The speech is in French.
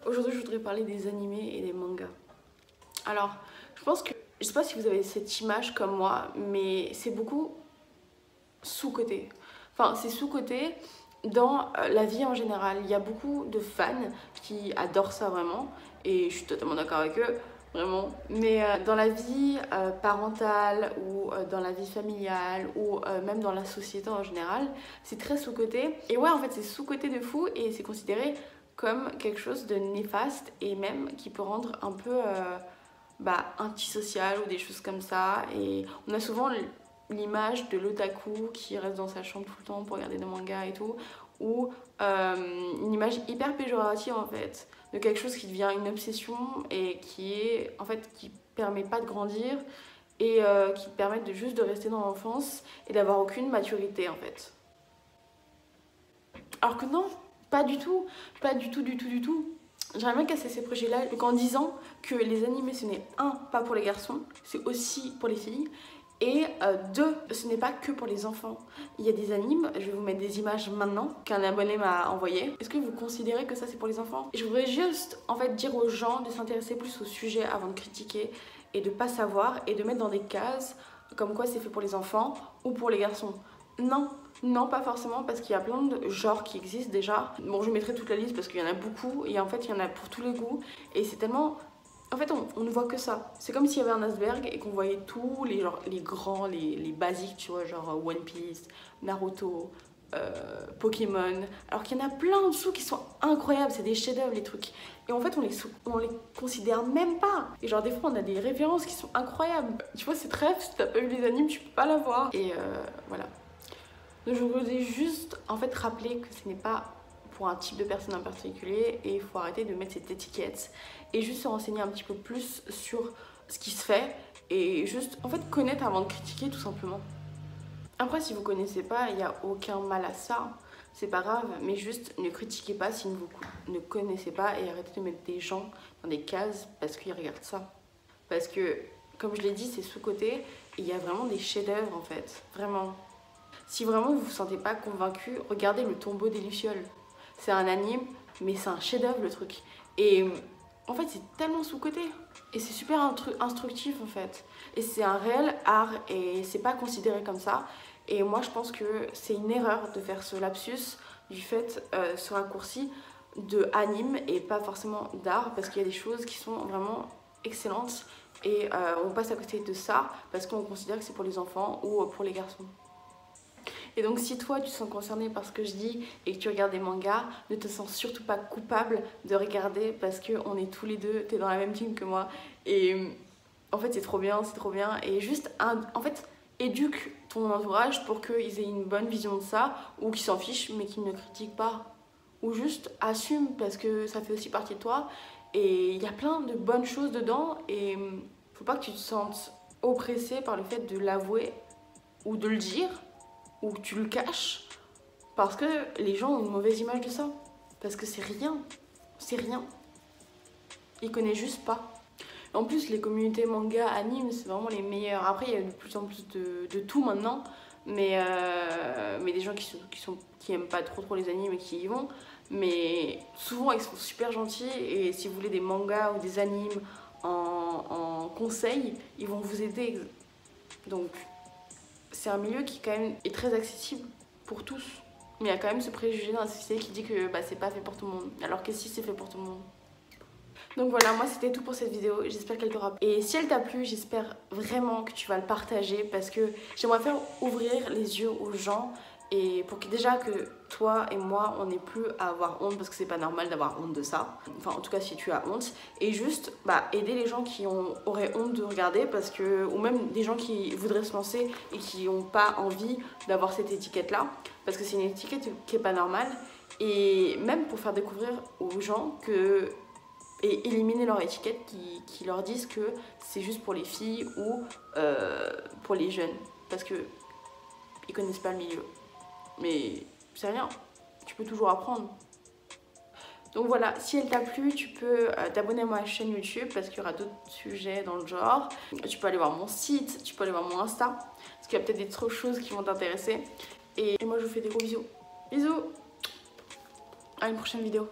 Aujourd'hui, je voudrais parler des animés et des mangas. Alors, je pense que, je sais pas si vous avez cette image comme moi, mais c'est beaucoup sous-coté. Enfin, c'est sous-coté dans la vie en général. Il y a beaucoup de fans qui adorent ça vraiment, et je suis totalement d'accord avec eux, vraiment. Mais dans la vie parentale ou dans la vie familiale ou même dans la société en général, c'est très sous-coté. Et ouais, en fait, c'est sous-coté de fou et c'est considéré comme quelque chose de néfaste et même qui peut rendre un peu antisocial ou des choses comme ça. Et on a souvent l'image de l'otaku qui reste dans sa chambre tout le temps pour regarder des mangas et tout, ou une image hyper péjorative en fait, de quelque chose qui devient une obsession et qui est en fait qui permet pas de grandir et qui permet de juste de rester dans l'enfance et d'avoir aucune maturité en fait. Alors que non, pas du tout, pas du tout, du tout, du tout. J'aimerais bien casser ces projets-là en disant que les animés ce n'est pas pour les garçons, c'est aussi pour les filles. Et deux, ce n'est pas que pour les enfants. Il y a des animes, je vais vous mettre des images maintenant qu'un abonné m'a envoyé. Est-ce que vous considérez que ça c'est pour les enfants? Et je voudrais juste en fait dire aux gens de s'intéresser plus au sujet avant de critiquer et de pas savoir et de mettre dans des cases comme quoi c'est fait pour les enfants ou pour les garçons. Non, non, pas forcément, parce qu'il y a plein de genres qui existent déjà. Bon, je mettrai toute la liste parce qu'il y en a beaucoup et en fait il y en a pour tous les goûts et c'est tellement... En fait, on ne voit que ça. C'est comme s'il y avait un iceberg et qu'on voyait tous les, genre, les grands, les basiques, tu vois, genre One Piece, Naruto, Pokémon. Alors qu'il y en a plein en dessous qui sont incroyables, c'est des chefs-d'œuvre les trucs. Et en fait, on les considère même pas. Et genre, des fois, on a des références qui sont incroyables. Tu vois, cette rêve, si t'as pas vu les animes, tu peux pas la voir. Et voilà. Donc, je voudrais juste, en fait, rappeler que ce n'est pas pour un type de personne en particulier et il faut arrêter de mettre cette étiquette et juste se renseigner un petit peu plus sur ce qui se fait et juste en fait connaître avant de critiquer tout simplement. Après si vous connaissez pas, il n'y a aucun mal à ça, c'est pas grave, mais juste ne critiquez pas si vous ne connaissez pas et arrêtez de mettre des gens dans des cases parce qu'ils regardent ça. Parce que comme je l'ai dit, c'est sous-coté et il y a vraiment des chefs-d'œuvre en fait, vraiment. Si vraiment vous vous sentez pas convaincu, regardez Le Tombeau des Lucioles. C'est un anime, mais c'est un chef-d'œuvre le truc. Et en fait, c'est tellement sous-coté. Et c'est super instructif en fait. Et c'est un réel art et c'est pas considéré comme ça. Et moi, je pense que c'est une erreur de faire ce lapsus du fait, ce raccourci de anime et pas forcément d'art parce qu'il y a des choses qui sont vraiment excellentes et on passe à côté de ça parce qu'on considère que c'est pour les enfants ou pour les garçons. Et donc si toi tu te sens concerné par ce que je dis et que tu regardes des mangas, ne te sens surtout pas coupable de regarder parce qu'on est tous les deux, t'es dans la même team que moi. Et en fait c'est trop bien et juste en fait éduque ton entourage pour qu'ils aient une bonne vision de ça ou qu'ils s'en fichent mais qu'ils ne critiquent pas. Ou juste assume parce que ça fait aussi partie de toi et il y a plein de bonnes choses dedans et faut pas que tu te sentes oppressé par le fait de l'avouer ou de le dire ou tu le caches parce que les gens ont une mauvaise image de ça. Parce que c'est rien. C'est rien. Ils connaissent juste pas. En plus, les communautés manga, anime, c'est vraiment les meilleures. Après, il y a de plus en plus de tout maintenant. Mais des gens qui aiment pas trop les animes et qui y vont. Mais souvent, ils sont super gentils. Et si vous voulez des mangas ou des animes en conseil, ils vont vous aider. Donc, c'est un milieu qui quand même est très accessible pour tous. Mais il y a quand même ce préjugé dans la société qui dit que c'est pas fait pour tout le monde. Alors que si, c'est fait pour tout le monde. Donc voilà, moi c'était tout pour cette vidéo, j'espère qu'elle t'aura plu. Et si elle t'a plu, j'espère vraiment que tu vas le partager parce que j'aimerais faire ouvrir les yeux aux gens et pour que déjà que toi et moi on n'ait plus à avoir honte parce que c'est pas normal d'avoir honte de ça. Enfin en tout cas si tu as honte. Et juste aider les gens qui auraient honte de regarder parce que, ou même des gens qui voudraient se lancer et qui n'ont pas envie d'avoir cette étiquette là parce que c'est une étiquette qui est pas normale. Et même pour faire découvrir aux gens que... et éliminer leur étiquette qui leur disent que c'est juste pour les filles ou pour les jeunes parce que ils connaissent pas le milieu. Mais c'est rien, tu peux toujours apprendre. Donc voilà, si elle t'a plu, tu peux t'abonner à ma chaîne YouTube parce qu'il y aura d'autres sujets dans le genre. Tu peux aller voir mon site, tu peux aller voir mon Insta parce qu'il y a peut-être d'autres choses qui vont t'intéresser. Et moi je vous fais des gros bisous. Bisous. À une prochaine vidéo.